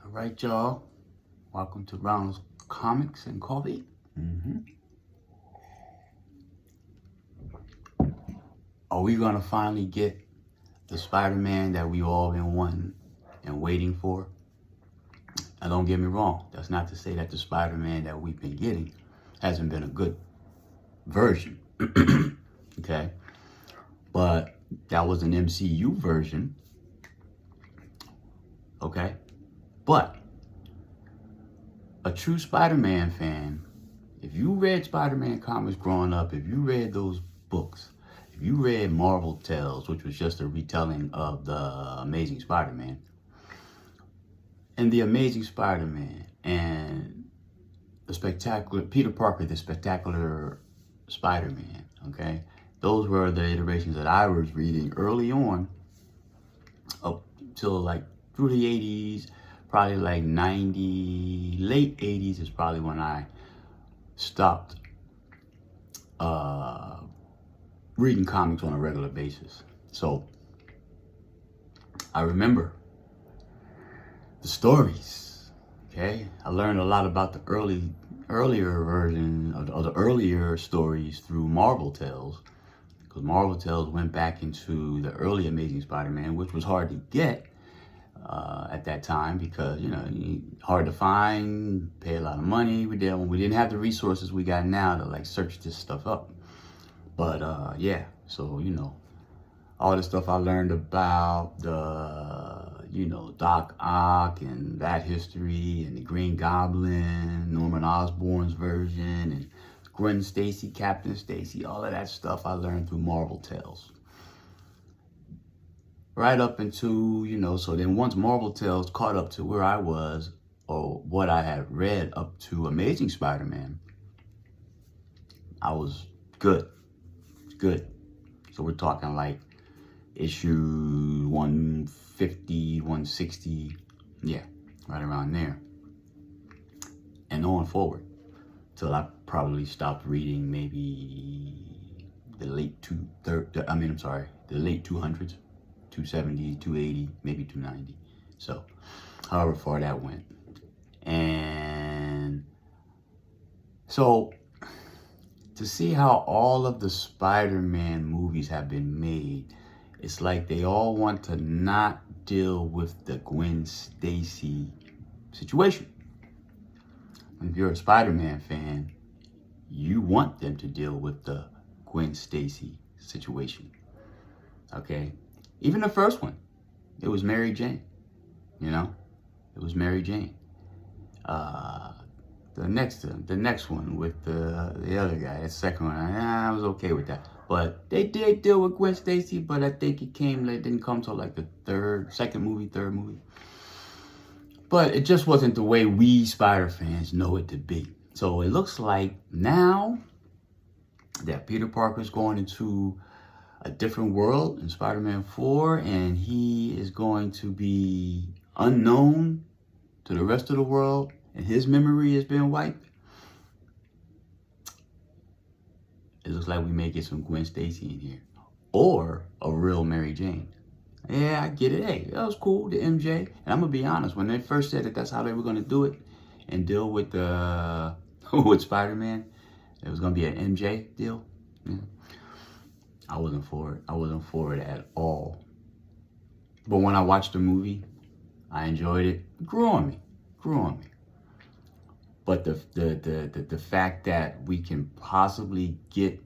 All right, y'all. Welcome to Ronald's Comics and Coffee. Are we gonna finally get the Spider-Man that we all been wanting and waiting for? Now, don't get me wrong. That's not to say that the Spider-Man that we've been getting hasn't been a good version. Okay, but that was an MCU version. Okay, but a true Spider-Man fan, if you read Spider-Man comics growing up, if you read those books, if you read Marvel Tales, which was just a retelling of the Amazing Spider-Man, and the Amazing Spider-Man, and the spectacular Peter Parker, the spectacular Spider-Man, okay? Those were the iterations that I was reading early on, up till like through the 80s, probably like 90, late 80s is probably when I stopped reading comics on a regular basis. So I remember the stories, okay? I learned a lot about the earlier version of the earlier stories through Marvel Tales, because Marvel Tales went back into the early Amazing Spider-Man, which was hard to get at that time because, you know, hard to find, pay a lot of money. We didn't have the resources we got now to like search this stuff up. But yeah, so, you know, all the stuff I learned about the, you know, Doc Ock and that history and the Green Goblin, Norman Osborn's version, and Gwen Stacy, Captain Stacy, all of that stuff I learned through Marvel Tales. Right up into, you know, so then once Marvel Tales caught up to where I was, or what I had read up to Amazing Spider-Man, I was good. So we're talking like issue 150, 160, yeah, right around there. And on forward, till I probably stopped reading maybe the late 200s, 270, 280, maybe 290. So, however far that went. And so, to see how all of the Spider-Man movies have been made, it's like they all want to not deal with the Gwen Stacy situation. If you're a Spider-Man fan, you want them to deal with the Gwen Stacy situation. Okay? Even the first one, it was Mary Jane. You know? It was Mary Jane. The next one with the other guy, the second one, I was okay with that. But they did deal with Gwen Stacy, but I think it didn't come till like the third movie. But it just wasn't the way we Spider fans know it to be. So it looks like now that Peter Parker's going into a different world in Spider-Man 4, and he is going to be unknown to the rest of the world, and his memory has been wiped. It looks like we may get some Gwen Stacy in here, or a real Mary Jane. Yeah, I get it. Hey, that was cool, the MJ. And I'm gonna be honest, when they first said that that's how they were gonna do it and deal with with Spider-Man, it was gonna be an MJ deal. Yeah. I wasn't for it. I wasn't for it at all. But when I watched the movie, I enjoyed it. It grew on me. But the fact that we can possibly get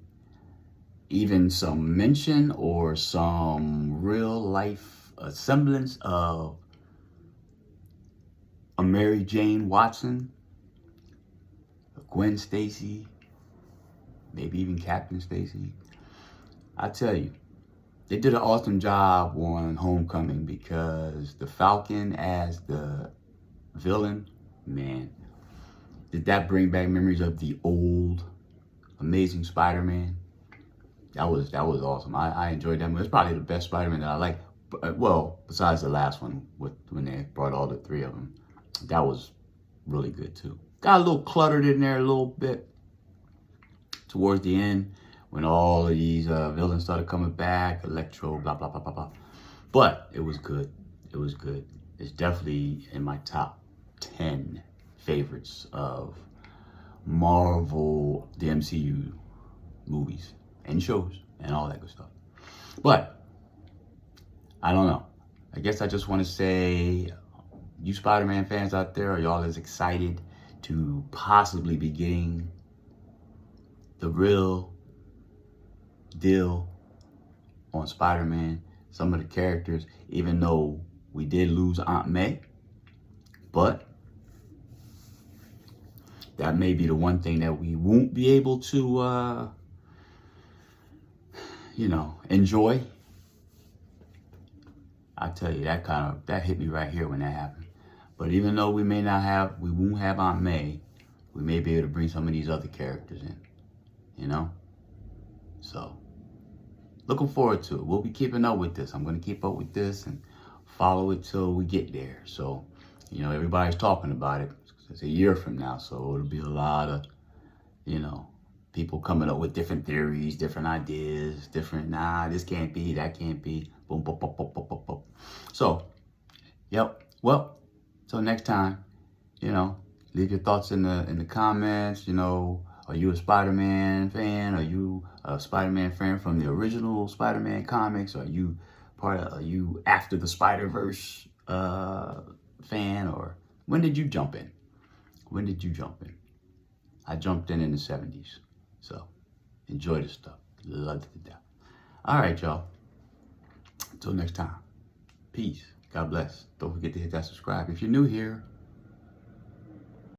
even some mention or some real life semblance of a Mary Jane Watson, a Gwen Stacy, maybe even Captain Stacy, I tell you, they did an awesome job on Homecoming, because the Falcon as the villain, man, did that bring back memories of the old Amazing Spider-Man? That was awesome. I enjoyed that movie. It's probably the best Spider-Man that I like. Well, besides the last one when they brought all the three of them. That was really good too. Got a little cluttered in there a little bit towards the end when all of these villains started coming back. Electro, blah, blah, blah, blah, blah. But it was good. It's definitely in my top 10 favorites of Marvel, the MCU movies and shows and all that good stuff. But I don't know. I guess I just want to say, you Spider-Man fans out there, are y'all as excited to possibly be getting the real deal on Spider-Man? Some of the characters, even though we did lose Aunt May, but that may be the one thing that we won't be able to, enjoy. I tell you, that hit me right here when that happened. But even though we won't have Aunt May, we may be able to bring some of these other characters in, So, looking forward to it. We'll be keeping up with this. I'm going to keep up with this and follow it till we get there. So, everybody's talking about it. It's a year from now, so it'll be a lot of, people coming up with different theories, different ideas, this can't be, that can't be, boom, boom, boom, boom, boom, boom, boom. So, yep. Well, till next time, leave your thoughts in the comments. Are you a Spider-Man fan? Are you a Spider-Man fan from the original Spider-Man comics? Are you after the Spider-Verse fan? Or when did you jump in? I jumped in the 70s. So, enjoy the stuff. Love it to death. All right, y'all. Until next time. Peace. God bless. Don't forget to hit that subscribe if you're new here.